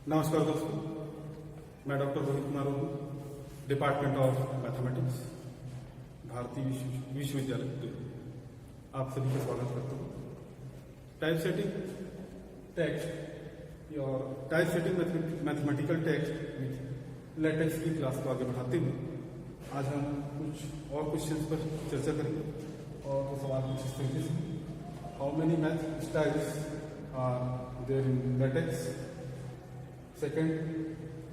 नमस्कार दोस्तों, मैं डॉक्टर रोहित कुमार हूँ, डिपार्टमेंट ऑफ मैथमेटिक्स, भारतीय विश्वविद्यालय। आप सभी का स्वागत करता हूँ। टाइप सेटिंग टेक्स्ट और type setting mathematical text with latex की क्लास को आगे बढ़ाते हुए आज हम कुछ और क्वेश्चंस पर चर्चा करेंगे। और वो सवाल कुछ इस तरीके से: how many math styles are there in LaTeX? Second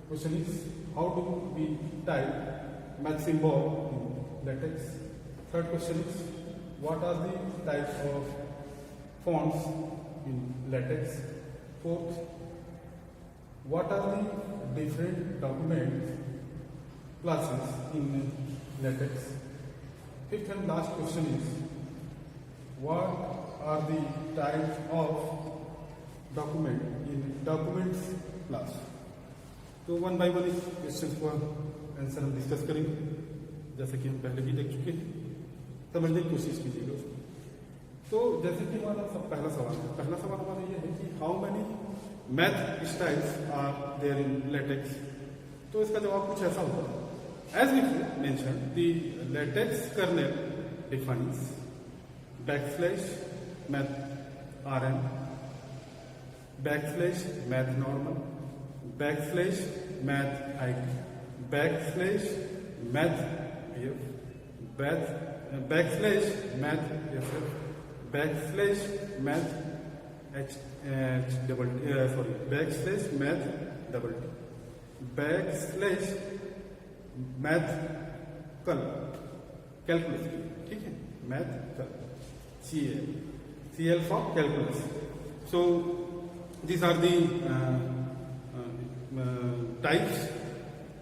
question is, how do we type math symbol in latex? Third question is, what are the types of fonts in latex? Fourth, what are the different document classes in latex? Fifth and last question is, what are the types of document in documents class? तो one by one इस question को answer हम discuss करेंगे, जैसे कि हम पहले भी देख चुके हैं। समझने की कोशिश कीजिएगा उसको। तो जैसे कि हमारा पहला सवाल हमारा ये है कि how many math styles are there in LaTeX? तो इसका जवाब कुछ ऐसा होगा: as we mention the LaTeX kernel defines backslash math RM, backslash math normal, backslash math IT, backslash math PF, backslash math SF, backslash math backslash math double T, backslash math calculus, ठीक है, math कल, CL for calculus. So these are the types.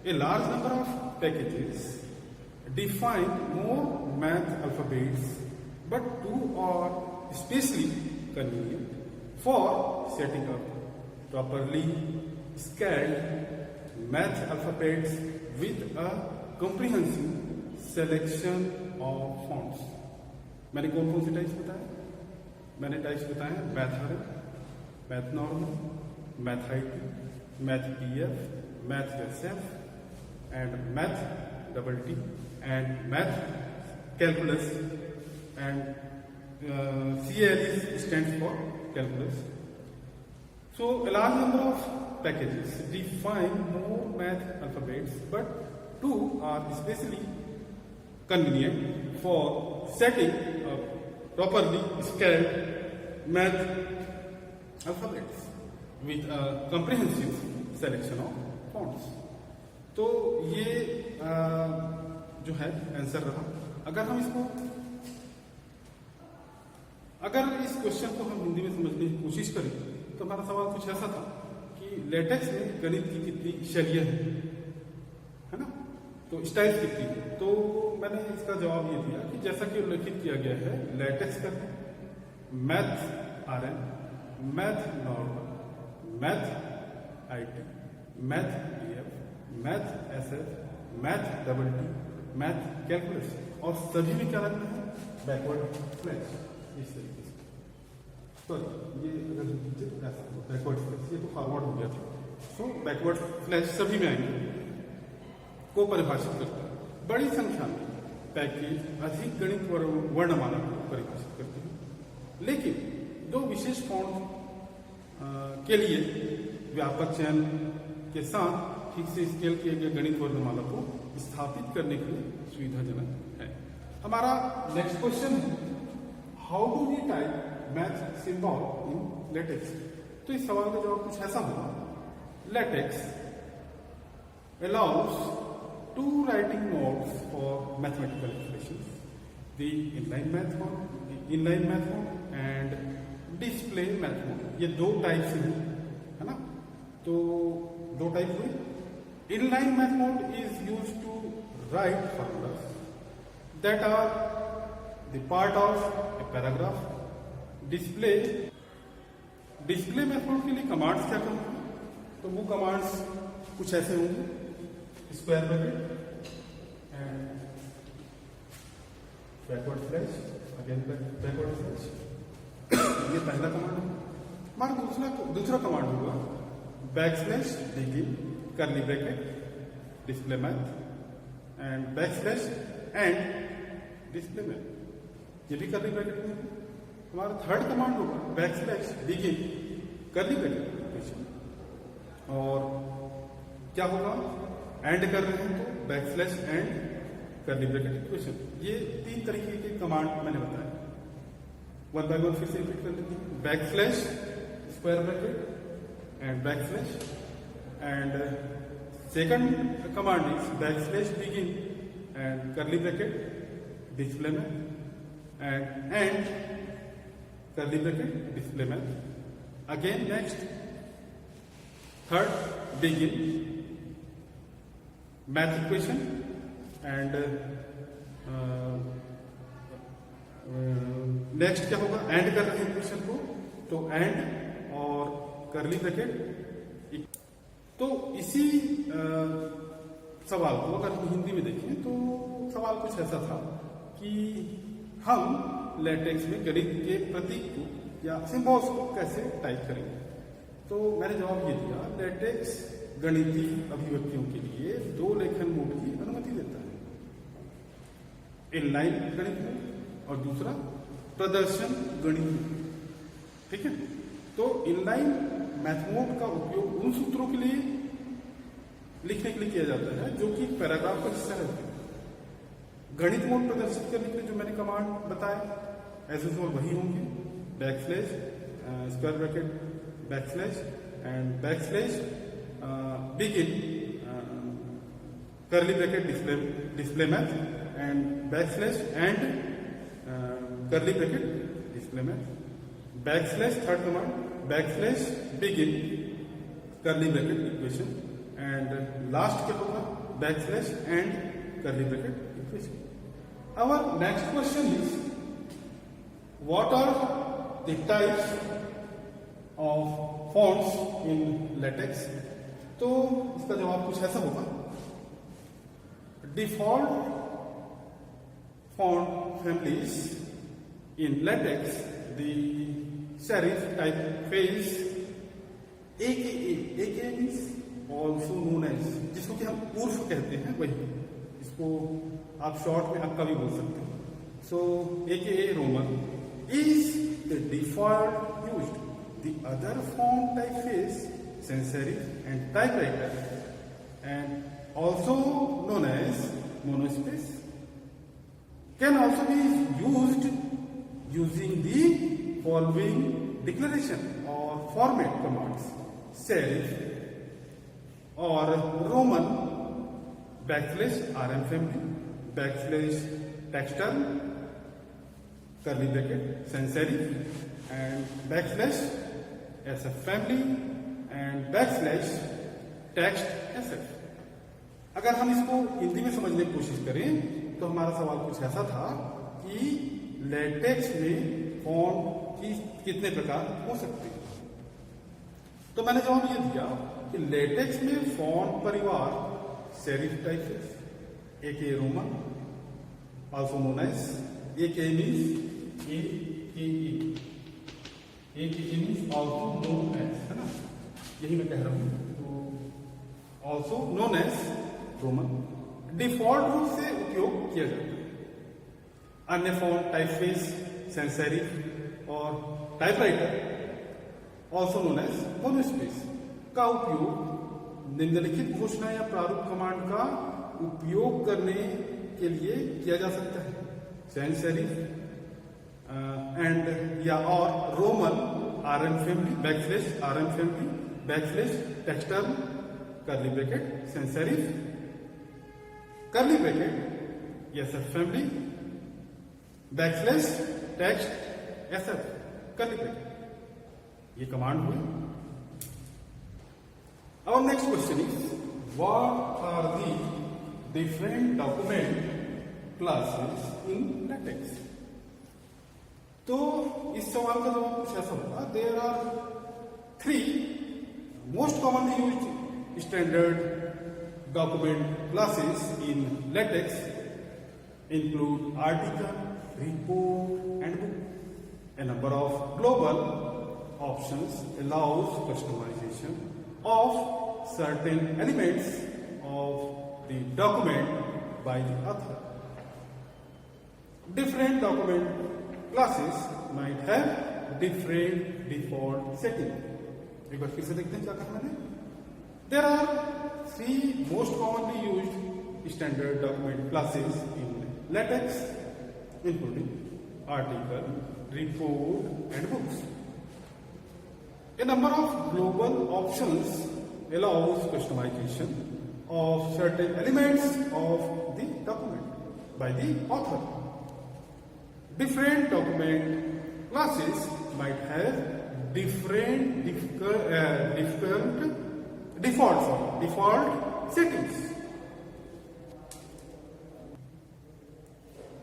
A large number of packages define more math alphabets, but two are especially convenient for setting up properly scaled math alphabets with a comprehensive selection of fonts. मैंने कौन कौन से types बताए? मैंने types बताए math RM, math normal, math IT, math PF, math SF and math double T and math calculus and CL stands for calculus. So a large number of packages define more math alphabets, but two are especially convenient for setting up properly scaled math alphabets with a comprehensive selection of fonts. तो ये जो है answer रहा। अगर इस question को हम हिंदी में समझने की कोशिश करें तो हमारा सवाल कुछ ऐसा था कि लेटेक्स में गणित की कितनी शैलियां हैं, है ना, तो स्टाइल कितनी है? तो मैंने इसका जवाब ये दिया कि जैसा कि उल्लेखित किया गया है, लेटेक्स का math RM, math normal, math IT, math PF, math SF, math double T, math calculus, और सभी में क्या लगता है? बैकवर्ड स्लैश, इस तरीके से। सॉरी, ये अगर ऐसा बैकवर्ड स्लैश, ये तो फॉरवर्ड हो गया था। सो बैकवर्ड स्लैश सभी में आएंगे को परिभाषित करता है। बड़ी संख्या में पैकेज अधिक गणित वर्णमाला को परिभाषित करते हैं, लेकिन दो विशेष फॉन्ट के लिए व्यापक चयन के साथ ठीक से स्केल किए गए गणित वर्णमाला को स्थापित करने के लिए सुविधाजनक है। हमारा नेक्स्ट क्वेश्चन है, how do we type math symbol in LaTeX? तो इस सवाल का जवाब कुछ ऐसा होगा: LaTeX allows two writing modes for mathematical expressions, the inline math mode and display math mode. ये दो टाइप्स हैं, है ना? तो दो टाइप हुए। Inline math mode is used to write formulas that are the part of a paragraph. Display math mode के लिए कमांड्स क्या होंगे? तो वो कमांड्स कुछ ऐसे होंगे: square bracket and backward slash, again backward slash. ये पहला कमांड है। हमारा दूसरा कमांड होगा backslash begin curly bracket display math and backslash and display math, ये भी curly bracket में है। हमारा थर्ड कमांड होगा backslash begin curly bracket equation, और क्या होगा, एंड कर रहे हैं तो backslash and curly bracket equation. ये तीन तरीके के कमांड मैंने बताया, वन बाय वन फिर से रिपीट कर लेते हैं। Backslash square bracket and backslash, and second command is backslash begin and curly bracket display में एंड कर्ली ब्रैकेट डिस्प्ले में। Again next third begin math equation and next क्या होगा, and कर रहे हैं इक्वेशन को तो एंड और कर्ली ब्रैकेट। तो इसी सवाल को अगर हम हिंदी में देखें तो सवाल कुछ ऐसा था कि हम लेटेक्स में गणित के प्रतीक को या सिंबल्स को कैसे टाइप करेंगे। तो मैंने जवाब ये दिया, लेटेक्स गणितीय अभिव्यक्तियों के लिए दो लेखन मोड की अनुमति देता है, इनलाइन गणित मोड और दूसरा प्रदर्शन गणित मोड। ठीक है, तो इनलाइन मैथ मोड का उपयोग उन सूत्रों के लिए लिखने के लिए किया जाता है जो कि पैराग्राफ का हिस्सा रहते हैं। गणित मोड प्रदर्शित करने के लिए जो मैंने कमांड बताया एज यूजुअल वही होंगे, backslash square bracket backslash and backslash begin curly bracket display math and backslash and curly bracket display math, backslash third command backslash begin curly bracket equation and last क्या होगा backslash and curly bracket equation. Our next question is, what are the types of fonts in latex? तो इसका जवाब कुछ ऐसा होगा, default font families in LaTeX the serif typeface AKA means also known as, जिसको कि हम उर्फ कहते हैं, वही इसको आप शॉर्ट में अक्का भी बोल सकते हैं। सो AKA Roman is the default used, the other font typeface sans serif and typewriter and also known as monospace can also be used using the following declaration or format commands: serif or Roman backslash RM family backslash textile curly bracket sans serif and backslash SF family and backslash text SF। अगर हम इसको हिंदी में समझने की कोशिश करें तो हमारा सवाल कुछ ऐसा था कि लेटेक्स में फॉन्ट की कितने प्रकार हो सकते हैं। तो मैंने जवाब ये दिया कि लेटेक्स में फॉन्ट परिवार serif typeface AKA roman also known as AKA means AKA means also known as, है ना, यही मैं कह रहा हूं। तो also known as roman default रूप से उपयोग किया जाता है। अन्य फॉन्ट टाइपफेस sans serif और typewriter also known as monospace का उपयोग निम्नलिखित घोषणा या प्रारूप कमांड का उपयोग करने के लिए किया जा सकता है, sans serif एंड या और roman RM family backslash RM family backslash textrm curly bracket sans serif curly bracket SF family backslash text SF curly bracket. ये कमांड हुई। Our next question is, what are the different document classes in LaTeX? तो इस सवाल का जवाब कुछ ऐसा होगा, there are 3 most commonly used standard document classes in LaTeX include article, report, and book. A number of global options allows customization of certain elements of the document by the author. Different document classes might have different default setting. एक बार फिर से देखते हैं क्या कहा मैंने. There are 3 most commonly used standard document classes in LaTeX, including article, report, and books. A number of global options allows customization of certain elements of the document by the author. Different document classes might have different default settings.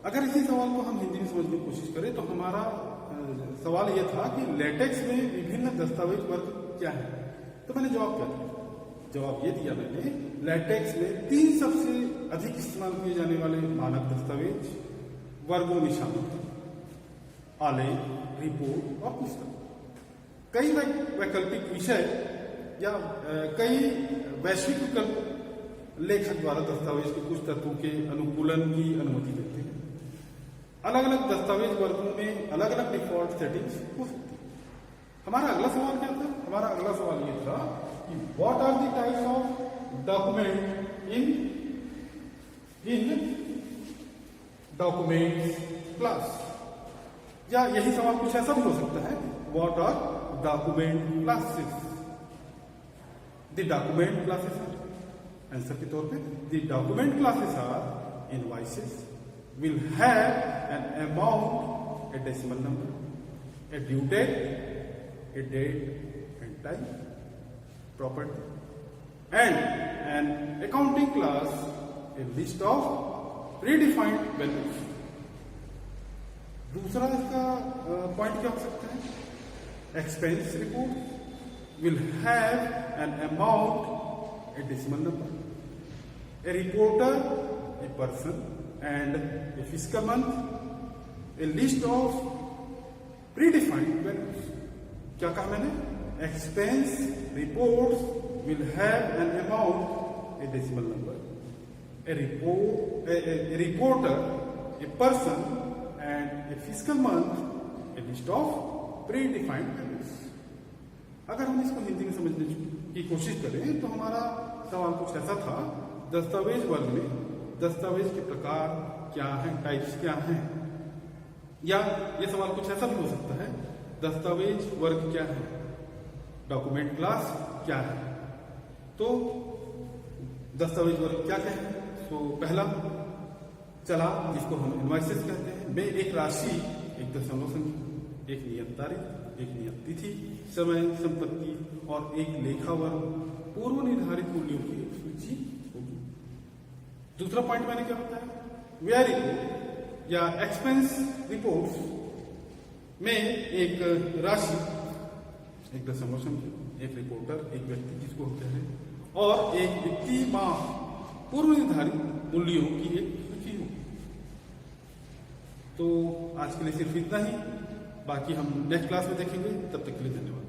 अगर इसी सवाल को हम हिंदी में समझने की कोशिश करें तो हमारा सवाल यह था कि लेटेक्स में विभिन्न दस्तावेज वर्ग क्या है. तो मैंने जवाब क्या दिया? जवाब ये दिया मैंने, लेटेक्स में 3 सबसे अधिक इस्तेमाल किए जाने वाले मानक दस्तावेज वर्गों में शामिल हैं: आलेख, रिपोर्ट और पुस्तक. कई वैकल्पिक विषय या कई वैश्विक विकल्प लेखक द्वारा दस्तावेज के कुछ तत्वों के अनुकूलन की अनुमति देते हैं. अलग अलग दस्तावेज वर्गों में अलग अलग डिफॉल्ट सेटिंग्स हो सकती है. हमारा अगला सवाल क्या था? हमारा अगला सवाल ये था कि what are the types of document in documents class. या यही सवाल कुछ ऐसा भी हो सकता है, what are document classes. The document classes answer के तौर पे the document classes are invoices will have an amount, a decimal number, a due date, a date and time, property, and an accounting class, a list of predefined values. दूसरा इसका point क्या हो सकता है? Expense report will have an amount, a decimal number, a reporter, a person, and a fiscal month, a list of predefined values. क्या कहा मैंने? Expense reports will have an amount, a decimal number, a reporter, a person, and a fiscal month, a list of predefined values. अगर हम इसको हिंदी में समझने की कोशिश करें तो हमारा सवाल कुछ ऐसा था, दस्तावेज वर्ग में दस्तावेज के प्रकार क्या हैं, टाइप्स क्या हैं. या ये सवाल कुछ ऐसा भी हो सकता है, दस्तावेज वर्ग क्या है, डॉक्यूमेंट क्लास क्या है. तो दस्तावेज वर्ग क्या क्या है? तो पहला चला जिसको हम इनवॉइसेस कहते हैं, में एक राशि, एक दशमलव संख्या, एक नियत तारीख, एक नियत तिथि, समय, संपत्ति और एक लेखा वर्ग पूर्व निर्धारित मूल्यों की एक सूची होगी. दूसरा पॉइंट मैंने क्या बताया? व्यय रिपोर्ट या एक्सपेंस रिपोर्ट्स में एक राशि, एक दशमलव संख्या, एक रिपोर्टर, एक व्यक्ति जिसको होते हैं, और एक वित्तीय माह पूर्व निर्धारित मूल्यों की एक सूची होगी. तो आज के लिए सिर्फ इतना ही, बाकी हम नेक्स्ट क्लास में देखेंगे. तब तक के लिए धन्यवाद.